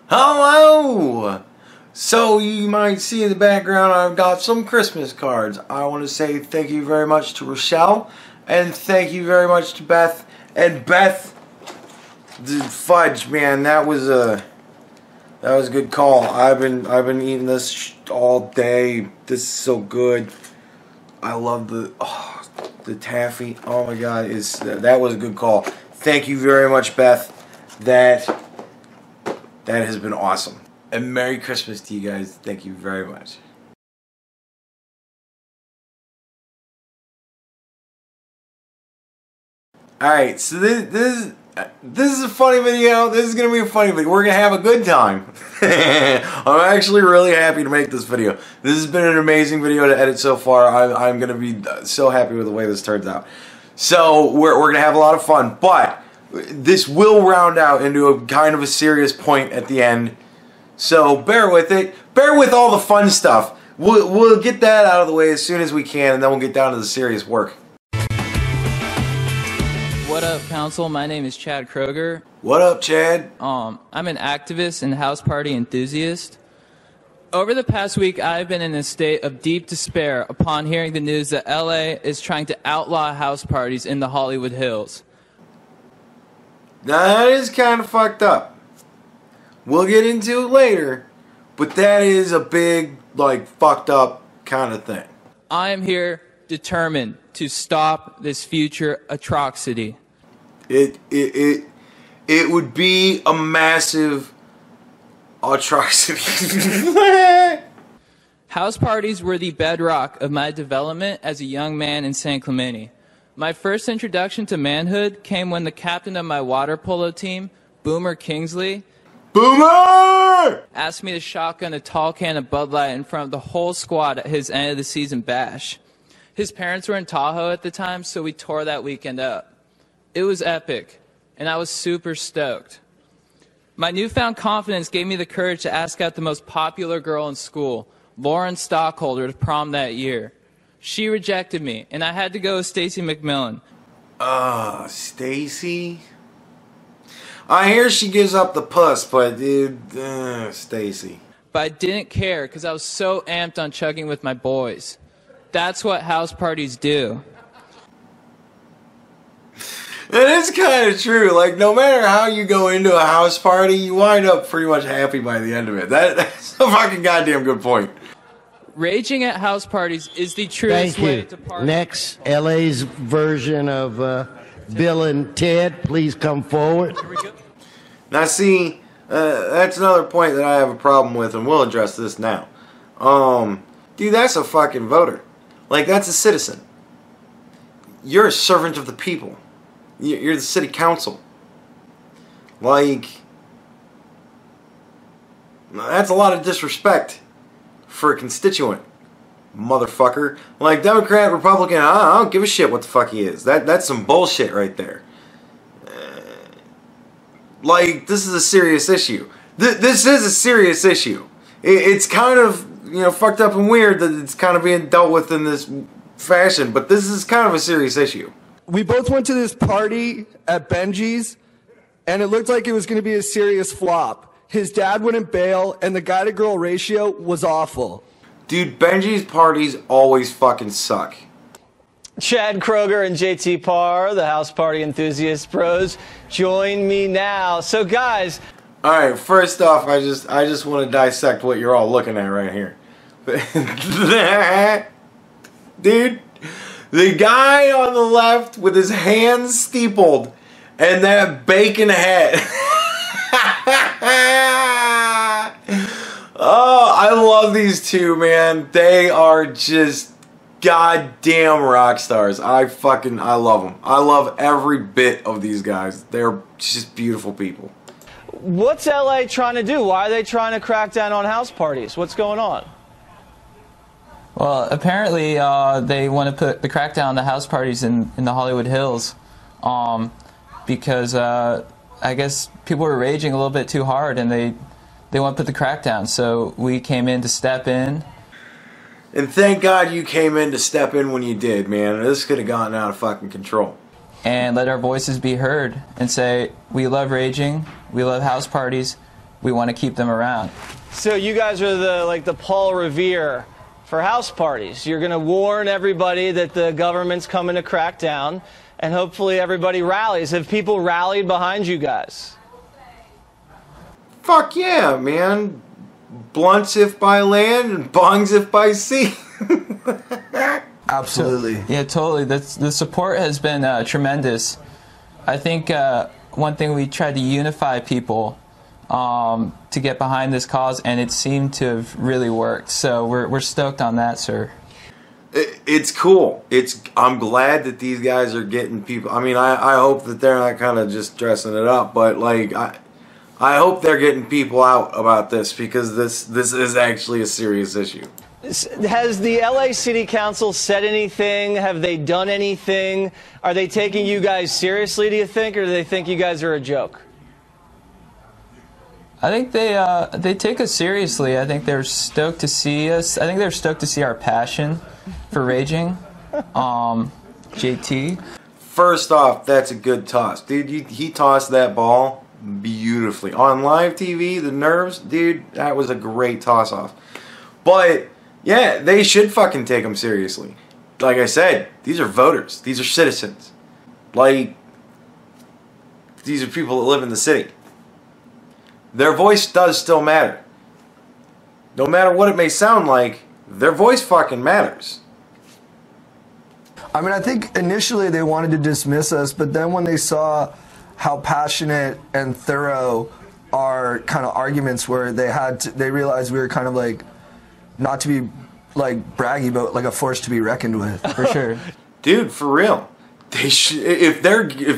Hello! So you might see in the background I've got some Christmas cards. I want to say thank you very much to Rochelle, and thank you very much to Beth. And Beth, the fudge, man, that was a good call. I've been eating this all day. This is so good. I love the taffy. Oh my God, that was a good call. Thank you very much, Beth. That has been awesome. And Merry Christmas to you guys. Thank you very much. Alright, so this is a funny video. This is going to be a funny video. We're going to have a good time. I'm actually really happy to make this video. This has been an amazing video to edit so far. I'm going to be so happy with the way this turns out. So we're going to have a lot of fun, but this will round out into a kind of a serious point at the end. So bear with it. Bear with all the fun stuff. We'll get that out of the way as soon as we can, and then we'll get down to the serious work. What up, Council? My name is Chad Kroger. What up, Chad? I'm an activist and house party enthusiast. Over the past week, I've been in a state of deep despair upon hearing the news that LA is trying to outlaw house parties in the Hollywood Hills. Now that is kind of fucked up. We'll get into it later, but that is a big, like, fucked up kind of thing. I am here determined to stop this future atrocity. It would be a massive atrocity. House parties were the bedrock of my development as a young man in San Clemente. My first introduction to manhood came when the captain of my water polo team, Boomer Kingsley, asked me to shotgun a tall can of Bud Light in front of the whole squad at his end of the season bash. His parents were in Tahoe at the time, so we tore that weekend up. It was epic, and I was super stoked. My newfound confidence gave me the courage to ask out the most popular girl in school, Lauren Stockholder, to prom that year. She rejected me, and I had to go with Stacy McMillan. Stacy? I hear she gives up the puss, but dude, Stacy. But I didn't care because I was so amped on chugging with my boys. That's what house parties do. It is kind of true. Like, no matter how you go into a house party, you wind up pretty much happy by the end of it. That's a fucking goddamn good point. Raging at house parties is the truest way to party. Next, LA's version of Bill and Ted, please come forward. Now see, that's another point that I have a problem with, and we'll address this now. Dude, that's a fucking voter. Like, that's a citizen. You're a servant of the people. You're the city council. Like, that's a lot of disrespect for a constituent, motherfucker. Like, Democrat, Republican, I don't give a shit what the fuck he is. That's some bullshit right there. Like, this is a serious issue. This is a serious issue. It's kind of, you know, fucked up and weird that it's kind of being dealt with in this fashion, but this is kind of a serious issue. We both went to this party at Benji's, and it looked like it was going to be a serious flop. His dad wouldn't bail, and the guy-to-girl ratio was awful. Dude, Benji's parties always fucking suck. Chad Kroger and JT Parr, the house party enthusiast pros, join me now. So, guys... Alright, first off, I just want to dissect what you're all looking at right here. Dude, the guy on the left with his hands steepled and that bacon head. Oh, I love these two, man. They are just goddamn rock stars. I love them. I love every bit of these guys. They're just beautiful people. What's LA trying to do? Why are they trying to crack down on house parties? What's going on? Well, apparently they want to put the crackdown on the house parties in the Hollywood Hills because I guess people were raging a little bit too hard and they want to put the crackdown. So we came in to step in. And thank God you came in to step in when you did, man. This could have gotten out of fucking control. And let our voices be heard and say, we love raging, we love house parties, we want to keep them around. So you guys are the Paul Revere for house parties. You're going to warn everybody that the government's coming to crack down, and hopefully everybody rallies. Have people rallied behind you guys? Fuck yeah, man. Blunts if by land and bongs if by sea. Absolutely. Yeah, totally. The support has been tremendous. I think one thing, we tried to unify people to get behind this cause, and it seemed to have really worked. So we're stoked on that, sir. It's cool. I'm glad that these guys are getting people. I mean, I hope that they're not kind of just dressing it up, but like I hope they're getting people out about this, because this is actually a serious issue. Has the LA City Council said anything? Have they done anything? Are they taking you guys seriously, do you think, or do they think you guys are a joke? I think they take us seriously. I think they're stoked to see us. I think they're stoked to see our passion for raging. JT. First off, that's a good toss. Dude, he tossed that ball beautifully. On live TV, the nerves, dude, that was a great toss-off. But, yeah, they should fucking take them seriously. Like I said, these are voters. These are citizens. Like, these are people that live in the city. Their voice does still matter. No matter what it may sound like, their voice fucking matters. I mean, I think initially they wanted to dismiss us, but then when they saw how passionate and thorough our kind of arguments were, they realized we were kind of like, not to be like braggy, but like a force to be reckoned with. For sure. Dude, for real. If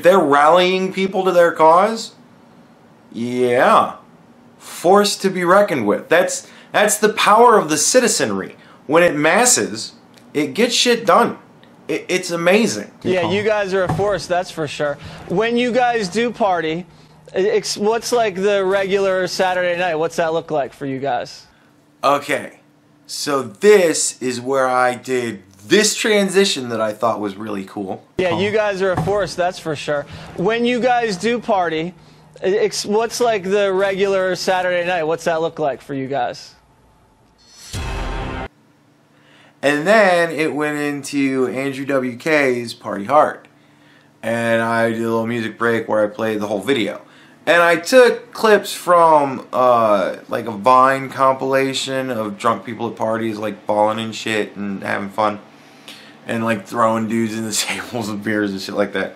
they're rallying people to their cause, yeah, force to be reckoned with. That's the power of the citizenry. When it masses, it gets shit done. It's amazing. Yeah, you guys are a force, that's for sure. When you guys do party, what's like the regular Saturday night? What's that look like for you guys? Okay, so this is where I did this transition that I thought was really cool. Yeah, you guys are a force, that's for sure. When you guys do party, what's like the regular Saturday night? What's that look like for you guys? And then it went into Andrew WK's Party Hard. And I did a little music break where I played the whole video. And I took clips from like a Vine compilation of drunk people at parties, like balling and shit and having fun. And like throwing dudes in the tables with beers and shit like that.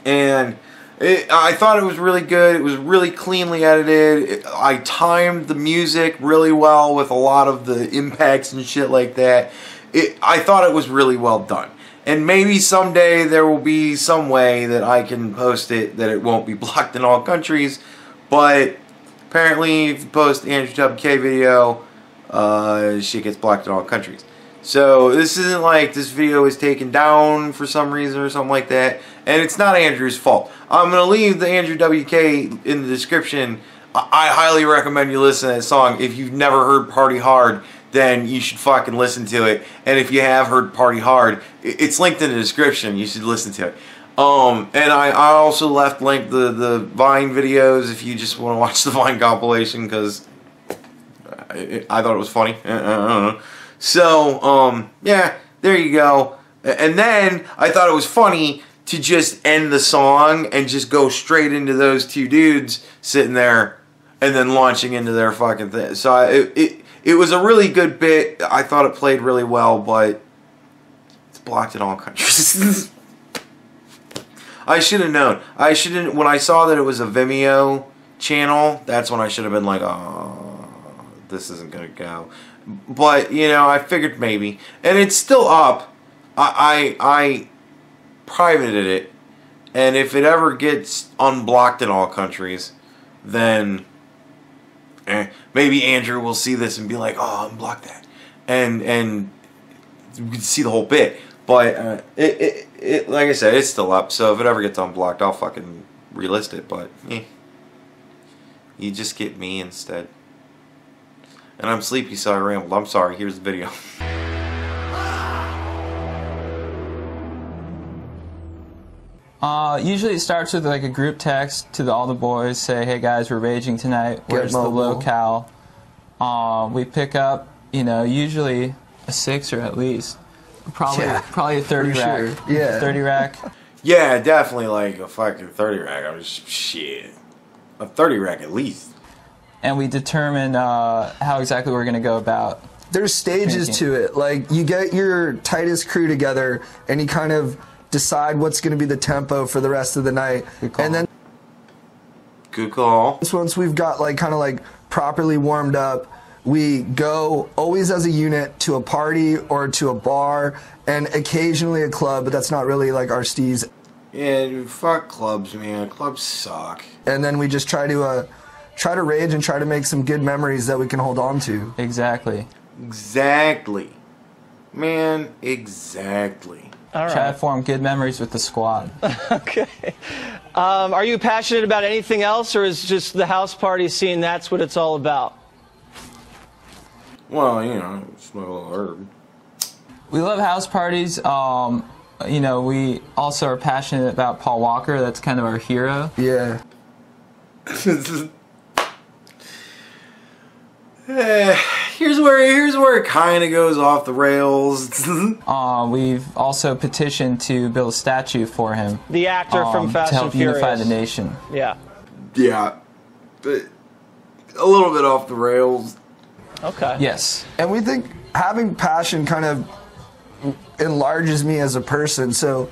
And I thought it was really good. It was really cleanly edited. I timed the music really well with a lot of the impacts and shit like that. I thought it was really well done. And maybe someday there will be some way that I can post it that it won't be blocked in all countries. But apparently if you post Andrew WK video, shit gets blocked in all countries. So this isn't like this video is taken down for some reason or something like that. And it's not Andrew's fault. I'm going to leave the Andrew WK in the description. I highly recommend you listen to that song. If you've never heard Party Hard, then you should fucking listen to it. And if you have heard Party Hard, it's linked in the description. You should listen to it. And I also left linked the Vine videos if you just want to watch the Vine compilation, because I thought it was funny. I don't know. So, yeah, there you go. And then I thought it was funny to just end the song and just go straight into those two dudes sitting there and then launching into their fucking thing. So it was a really good bit. I thought it played really well, but it's blocked in all countries. I should have known. When I saw that it was a Vimeo channel, that's when I should have been like, oh, this isn't going to go. But, you know, I figured maybe. And it's still up. I privated it. And if it ever gets unblocked in all countries, then maybe Andrew will see this and be like, oh, unblock that. And we can see the whole bit. But like I said, it's still up. So if it ever gets unblocked, I'll fucking relist it. But you just get me instead. And I'm sleepy, so I rambled. I'm sorry. Here's the video. Usually it starts with like a group text to all the boys, say, hey guys, we're raging tonight. Where's the locale? We pick up, usually a 6er at least. Probably a 30 rack. Sure. Yeah. 30 rack. Yeah, definitely like a fucking 30 rack. I was shit. A 30 rack at least. And we determine how exactly we're going to go about. There's stages to it. Like, you get your tightest crew together, and you kind of decide what's going to be the tempo for the rest of the night. And then good call. Once we've got like kind of like properly warmed up, we go always as a unit to a party or to a bar and occasionally a club, but that's not really like our steez. Yeah, fuck clubs, man. Clubs suck. And then we just try to rage and try to make some good memories that we can hold on to. Exactly. Man, exactly. All right. Try to form good memories with the squad. Okay. Are you passionate about anything else, or is just the house party scene, that's what it's all about? Well, smoke a little herb. We love house parties. We also are passionate about Paul Walker. That's kind of our hero. Yeah. Here's where it kind of goes off the rails. We've also petitioned to build a statue for him. The actor from Fast and Furious. To help unify the nation. Yeah. Yeah, but a little bit off the rails. Okay. Yes. And we think having passion kind of enlarges me as a person, so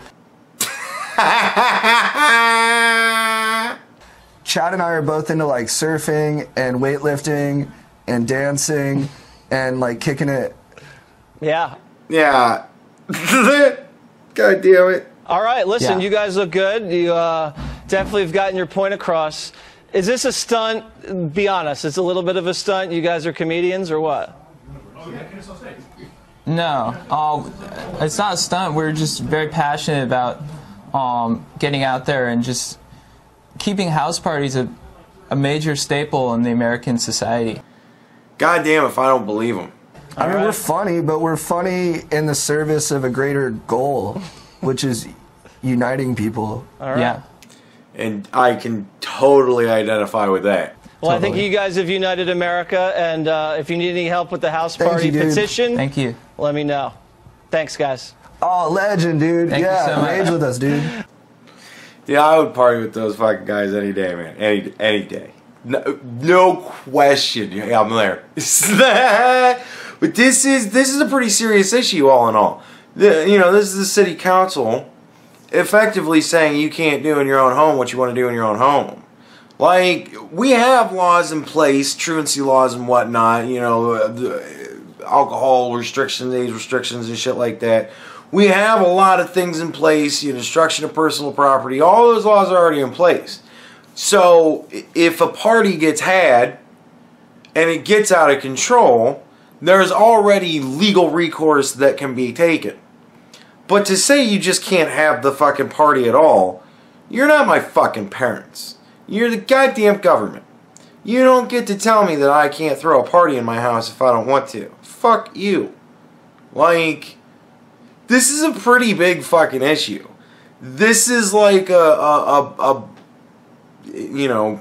Chad and I are both into like surfing and weightlifting and dancing and like kicking it. Yeah. Yeah. God damn it. All right, listen, Yeah. You guys look good. You definitely have gotten your point across. Is this a stunt? Be honest, it's a little bit of a stunt. You guys are comedians or what? No, it's not a stunt. We're just very passionate about getting out there and just keeping house parties a major staple in the American society. God damn if I don't believe them. I mean, we're funny, but we're funny in the service of a greater goal, which is uniting people. All right. Yeah. And I can totally identify with that. Well, I think you guys have united America, and if you need any help with the house party petition, Thank you. let me know. Thanks, guys. Oh, legend, dude. Thank you so much. Rage with us, dude. Yeah, I would party with those fucking guys any day, man. Any day. No question. Yeah, I'm there. But this is a pretty serious issue, all in all. This is the city council effectively saying you can't do in your own home what you want to do in your own home. Like, we have laws in place, truancy laws and whatnot, alcohol restrictions, age restrictions and shit like that. We have a lot of things in place, destruction of personal property. All those laws are already in place. So, if a party gets had and it gets out of control, there's already legal recourse that can be taken. But to say you just can't have the fucking party at all, you're not my fucking parents. You're the goddamn government. You don't get to tell me that I can't throw a party in my house if I don't want to. Fuck you. Like, this is a pretty big fucking issue. This is like a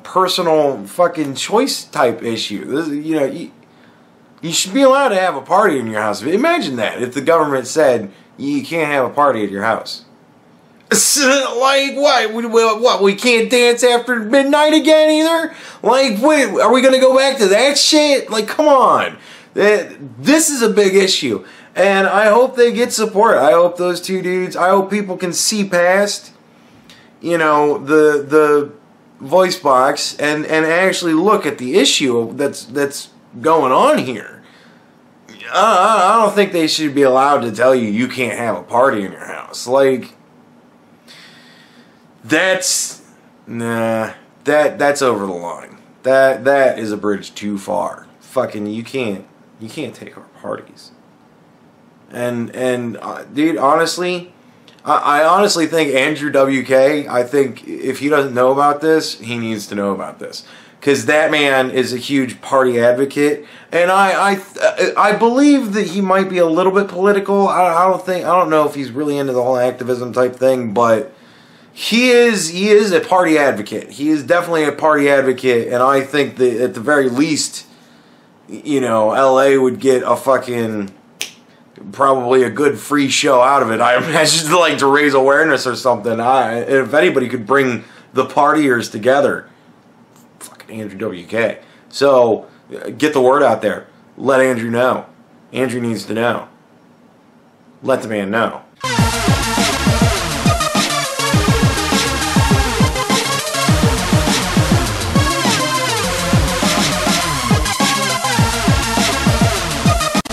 personal fucking choice type issue. This, you should be allowed to have a party in your house. Imagine that if the government said you can't have a party at your house. Like what? What? We can't dance after midnight again either? Like, wait, are we gonna go back to that shit? Like, come on. This is a big issue, and I hope they get support. I hope those two dudes. I hope people can see past, the voice box and actually look at the issue that's going on here. I don't think they should be allowed to tell you can't have a party in your house. Like, that's over the line. That is a bridge too far. Fucking, you can't take our parties. And dude, honestly, I honestly think Andrew WK, I think if he doesn't know about this, he needs to know about this. Because that man is a huge party advocate, and I believe that he might be a little bit political. I don't know if he's really into the whole activism type thing, but he is a party advocate. He is definitely a party advocate, and I think that at the very least, you know, LA would get a fucking, probably a good free show out of it. I imagine, like, to raise awareness or something. If anybody could bring the partiers together, fucking Andrew WK. So get the word out there. Let Andrew know. Andrew needs to know. Let the man know.